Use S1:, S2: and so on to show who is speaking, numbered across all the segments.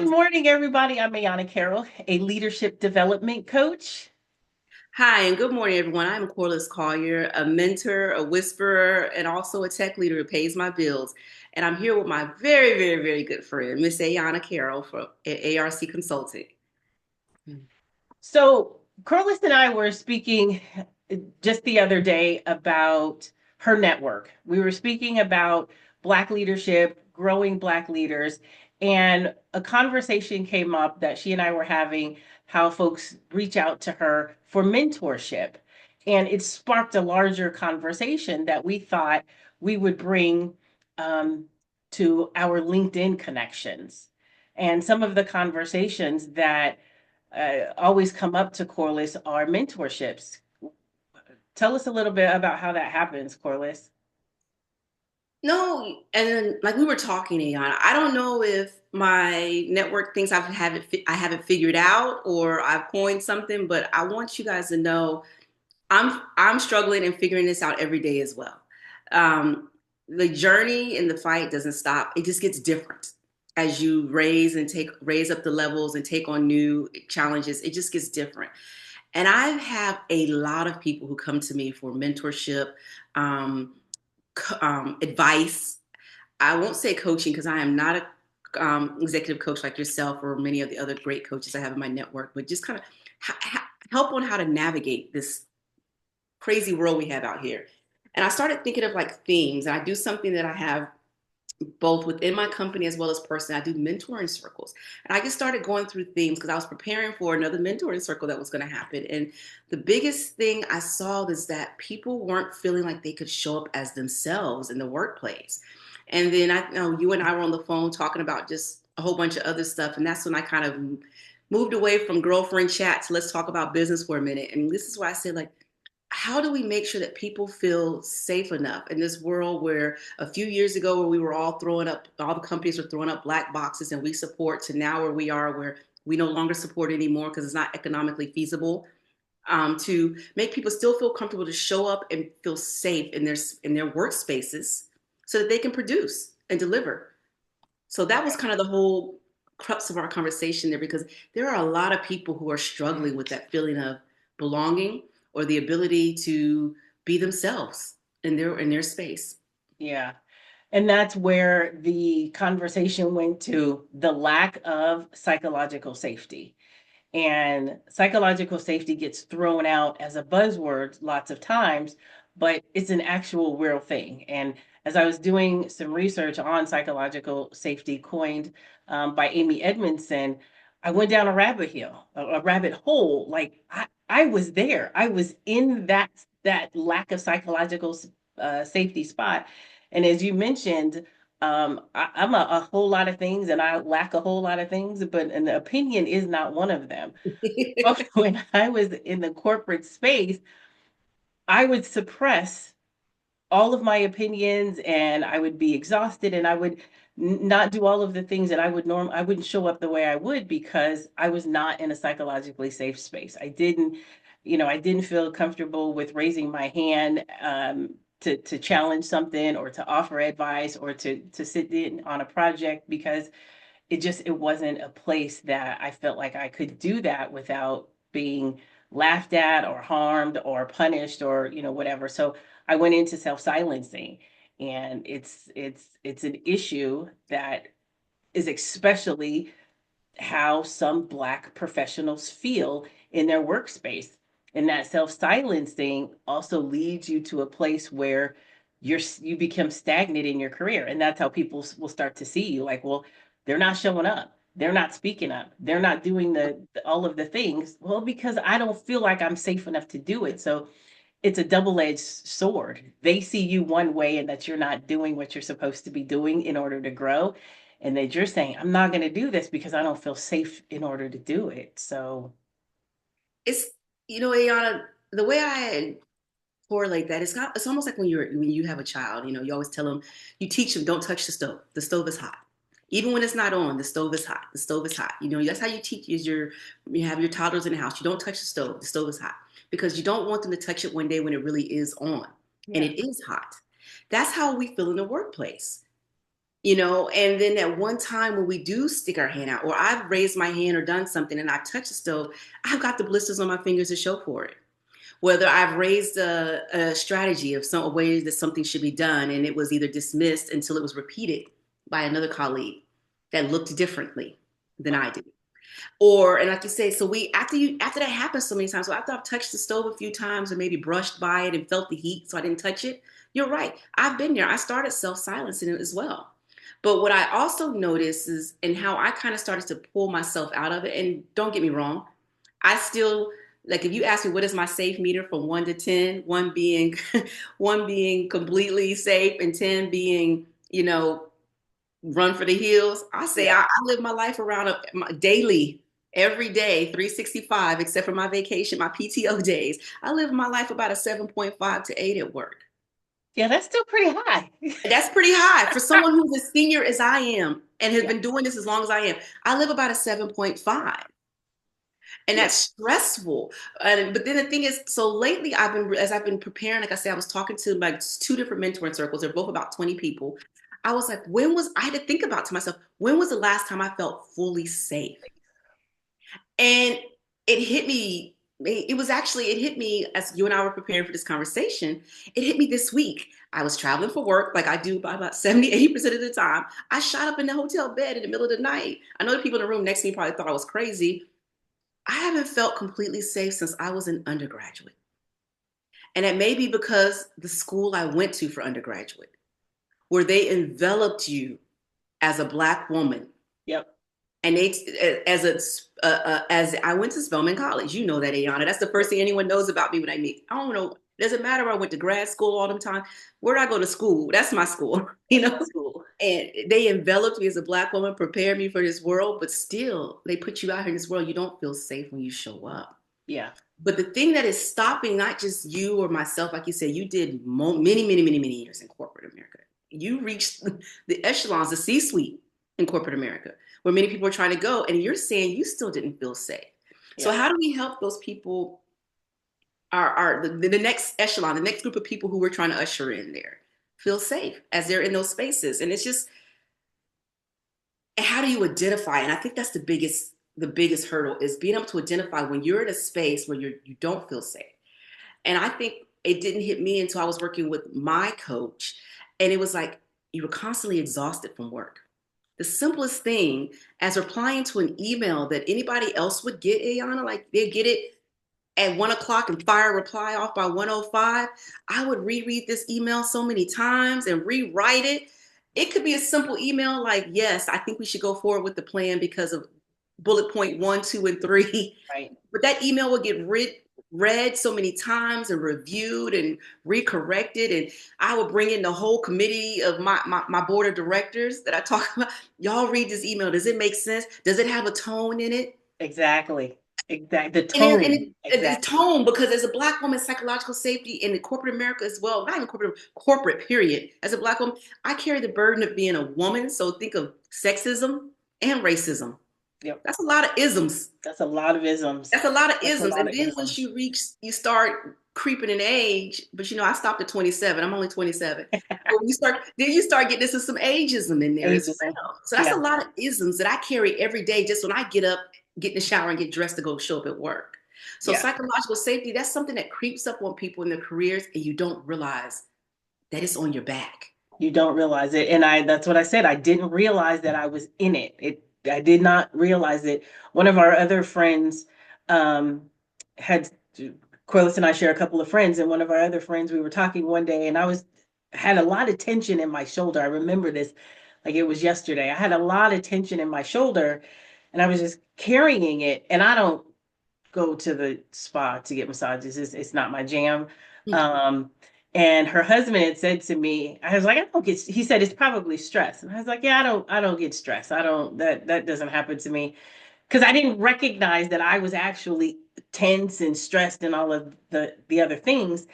S1: Good morning, everybody. I'm Ayana Carroll, a leadership development coach.
S2: Hi, and good morning, everyone. I'm Corliss Collier, a mentor, a whisperer, and also a tech leader who pays my bills. And I'm here with my very, very, very good friend, Miss Ayana Carroll from ARC Consulting.
S1: So, Corliss and I were speaking just the other day about her network. We were speaking about Black leadership, growing Black leaders, and a conversation came up that she and I were having how folks reach out to her for mentorship. And it sparked a larger conversation that we thought we would bring um, to our LinkedIn connections. And some of the conversations that always come up to Corliss are mentorships. Tell us a little bit about how that happens, Corliss.
S2: No, and then, like we were talking, Ayana, I don't know if my network thinks I haven't figured out or I've coined something, but I want you guys to know I'm struggling and figuring this out every day as well. Um, the journey in the fight doesn't stop. It just gets different as you raise up the levels and take on new challenges. It just gets different. And I have a lot of people who come to me for mentorship, um, advice. I won't say coaching because I am not a executive coach like yourself or many of the other great coaches I have in my network, but just kind of help on how to navigate this crazy world we have out here. And I started thinking of like themes. And I do something that I have both within my company as well as personally. I do mentoring circles. And I just started going through themes because I was preparing for another mentoring circle that was going to happen. And the biggest thing I saw is that people weren't feeling like they could show up as themselves in the workplace. And then I know you and I were on the phone talking about just a whole bunch of other stuff. And that's when I kind of moved away from girlfriend chat to let's talk about business for a minute. And this is why I said, like, how do we make sure that people feel safe enough in this world where a few years ago where we were all throwing up, all the companies were throwing up black boxes and we support, to now where we are where we no longer support anymore because it's not economically feasible, to make people still feel comfortable to show up and feel safe in their workspaces so that they can produce and deliver. So that was kind of the whole crux of our conversation there, because there are a lot of people who are struggling with that feeling of belonging or the ability to be themselves in their space.
S1: Yeah. And that's where the conversation went to the lack of psychological safety. And psychological safety gets thrown out as a buzzword lots of times, but it's an actual real thing. And as I was doing some research on psychological safety coined by Amy Edmondson, I went down a rabbit hole. Like I was there. I was in that lack of psychological safety spot. And as you mentioned, I'm a whole lot of things and I lack a whole lot of things, but an opinion is not one of them. But when I was in the corporate space, I would suppress all of my opinions and I would be exhausted and I would not do all of the things that I wouldn't show up the way I would because I was not in a psychologically safe space. I didn't feel comfortable with raising my hand to challenge something or to offer advice or to sit in on a project because it wasn't a place that I felt like I could do that without being laughed at or harmed or punished or whatever. So I went into self-silencing, and it's an issue that is especially how some Black professionals feel in their workspace. And that self-silencing also leads you to a place where you become stagnant in your career. And that's how people will start to see you like, well, they're not showing up. They're not speaking up. They're not doing all of the things. Well, because I don't feel like I'm safe enough to do it. So it's a double-edged sword. They see you one way and that you're not doing what you're supposed to be doing in order to grow. And that you're saying, I'm not going to do this because I don't feel safe in order to do it. So,
S2: It's, Ayana, the way I correlate that, it's almost like when you have a child, you always tell them, you teach them, don't touch the stove. The stove is hot. Even when it's not on, the stove is hot. The stove is hot. That's how you teach you have your toddlers in the house. You don't touch the stove. The stove is hot because you don't want them to touch it one day when it really is on and
S1: yeah.
S2: it is hot. That's how we feel in the workplace. And then at one time when we do stick our hand out, or I've raised my hand or done something and I've touched the stove, I've got the blisters on my fingers to show for it. Whether I've raised a strategy of some ways that something should be done and it was either dismissed until it was repeated by another colleague that looked differently than I did. Or, and like you say, so after that happens so many times, so after I've touched the stove a few times or maybe brushed by it and felt the heat so I didn't touch it, you're right. I've been there. I started self-silencing it as well. But what I also noticed is, and how I kind of started to pull myself out of it, and don't get me wrong, I still, like, if you ask me what is my safe meter from 1 to 10, one being one being completely safe and 10 being, run for the hills. I say
S1: Yeah.
S2: I live my life around daily, every day, 365, except for my vacation, my PTO days. I live my life about a 7.5 to 8 at work.
S1: Yeah, that's still pretty high.
S2: That's pretty high for someone who's as senior as I am and has
S1: Yeah.
S2: been doing this as long as I am. I live about a 7.5. And
S1: Yeah.
S2: that's stressful. But then the thing is, so lately as I've been preparing, like I said, I was talking to like two different mentoring circles. They're both about 20 people. I had to think about to myself, when was the last time I felt fully safe? And it hit me. It hit me as you and I were preparing for this conversation. It hit me this week. I was traveling for work, like I do by about 70, 80% of the time. I shot up in the hotel bed in the middle of the night. I know the people in the room next to me probably thought I was crazy. I haven't felt completely safe since I was an undergraduate. And it may be because the school I went to for undergraduate, where they enveloped you as a Black woman.
S1: Yep.
S2: And as I went to Spelman College, you know that, Ayana. That's the first thing anyone knows about me when I meet. I don't know. Doesn't matter. I went to grad school all the time. Where did I go to school? That's my school,
S1: That's my school.
S2: And they enveloped me as a Black woman, prepared me for this world, but still, they put you out here in this world. You don't feel safe when you show up.
S1: Yeah.
S2: But the thing that is stopping not just you or myself, like you said, you did many, many, many, many years in corporate America. You reached the echelons, the C-suite in corporate America, where many people are trying to go, and you're saying you still didn't feel safe. So
S1: Yeah.
S2: how do we help those people, the next echelon, the next group of people who we're trying to usher in there, feel safe as they're in those spaces? And it's just, how do you identify? And I think that's the biggest hurdle is being able to identify when you're in a space where you don't feel safe. And I think it didn't hit me until I was working with my coach. And it was like, you were constantly exhausted from work. The simplest thing as replying to an email that anybody else would get, Ayana, like they get it at 1 o'clock and fire a reply off by 1:05. I would reread this email so many times and rewrite it. It could be a simple email like, yes, I think we should go forward with the plan because of bullet point 1, 2, and 3.
S1: Right.
S2: But that email would get read so many times and reviewed and recorrected. And I would bring in the whole committee of my board of directors that I talk about. Y'all read this email. Does it make sense? Does it have a tone in it?
S1: Exactly. Exactly. The
S2: And
S1: tone.
S2: it's
S1: Exactly.
S2: tone, because as a Black woman, psychological safety in the corporate America as well, not even corporate period. As a Black woman, I carry the burden of being a woman. So think of sexism and racism.
S1: Yep.
S2: That's a lot of isms.
S1: That's a lot of isms.
S2: That's a lot of
S1: That's a
S2: isms.
S1: lot
S2: And
S1: of
S2: then once
S1: isms.
S2: you start creeping in age, but I stopped at 27. I'm only 27. But you start getting into some ageism in there as
S1: Ageism.
S2: well. So that's a
S1: Yeah.
S2: lot of isms that I carry every day just when I get up, get in the shower, and get dressed to go show up at work. So
S1: Yeah.
S2: psychological safety, that's something that creeps up on people in their careers, and you don't realize that it's on your back.
S1: You don't realize it. And that's what I said. I didn't realize that I was in it. I did not realize it. One of our other friends um, had, Corliss and I share a couple of friends, and one of our other friends, we were talking one day, and had a lot of tension in my shoulder. I remember this like it was yesterday. I had a lot of tension in my shoulder, and I was just carrying it. And I don't go to the spa to get massages. It's not my jam. Um, and her husband had said to me, I was like, I don't get, he said, it's probably stress. And I was like, yeah, I don't get stress. That doesn't happen to me. Cause I didn't recognize that I was actually tense and stressed and all of the other things.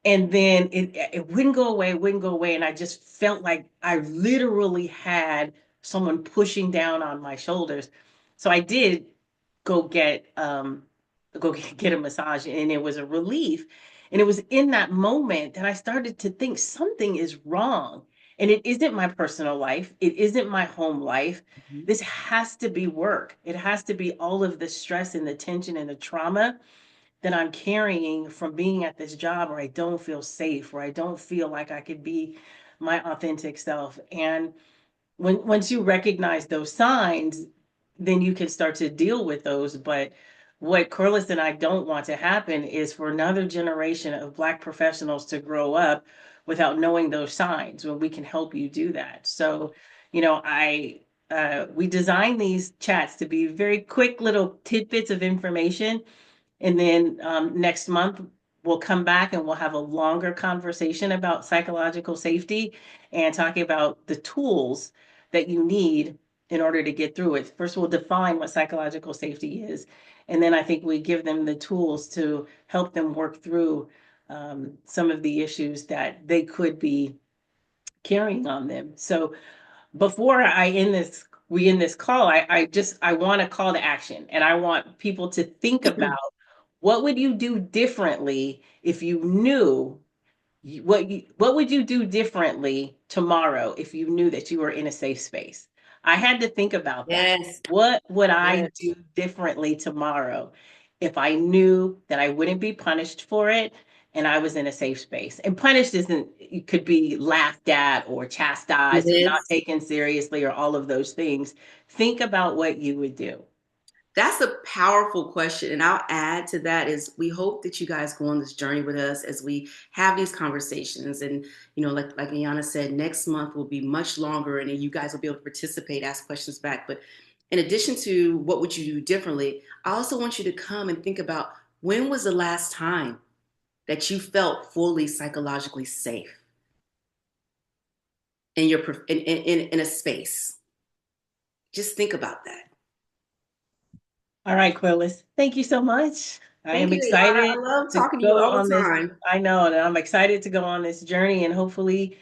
S1: And then it wouldn't go away, wouldn't go away. And I just felt like I literally had someone pushing down on my shoulders. So I did go get a massage, and it was a relief. And it was in that moment that I started to think something is wrong. And it isn't my personal life. It isn't my home life.
S2: Mhm.
S1: This has to be work. It has to be all of the stress and the tension and the trauma that I'm carrying from being at this job where I don't feel safe, where I don't feel like I could be my authentic self. And once you recognize those signs, then you can start to deal with those. But what Corliss and I don't want to happen is for another generation of Black professionals to grow up without knowing those signs when we can help you do that. So, I we design these chats to be very quick little tidbits of information, and then next month, we'll come back and we'll have a longer conversation about psychological safety and talking about the tools that you need in order to get through it. First, we'll define what psychological safety is. And then I think we give them the tools to help them work through some of the issues that they could be carrying on them. So before we end this call, I want a call to action, and I want people to think about what would you do differently if you knew what would you do differently tomorrow if you knew that you were in a safe space? I had to think about that.
S2: Yes,
S1: What would I
S2: yes,
S1: do differently tomorrow if I knew that I wouldn't be punished for it and I was in a safe space? And punished isn't, it could be laughed at or
S2: it
S1: chastised or not
S2: is.
S1: taken seriously or all of those things. Think about what you would do.
S2: That's a powerful question. And I'll add to that is we hope that you guys go on this journey with us as we have these conversations. And, like Iana said, next month will be much longer and then you guys will be able to participate, ask questions back. But in addition to what would you do differently, I also want you to come and think about when was the last time that you felt fully psychologically safe in your in a space. Just think about that.
S1: All right, Quillis, thank you so much. I
S2: Thank
S1: am
S2: you, Ayana. I
S1: excited
S2: love
S1: to
S2: talking to you
S1: go
S2: all
S1: on
S2: the
S1: this.
S2: time.
S1: I know, and I'm excited to go on this journey, and hopefully,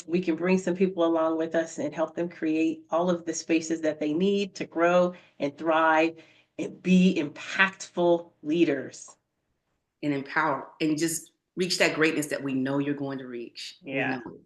S1: we can bring some people along with us and help them create all of the spaces that they need to grow and thrive and be impactful leaders.
S2: And empower and just reach that greatness that we know you're going to reach. We
S1: Yeah.
S2: know it.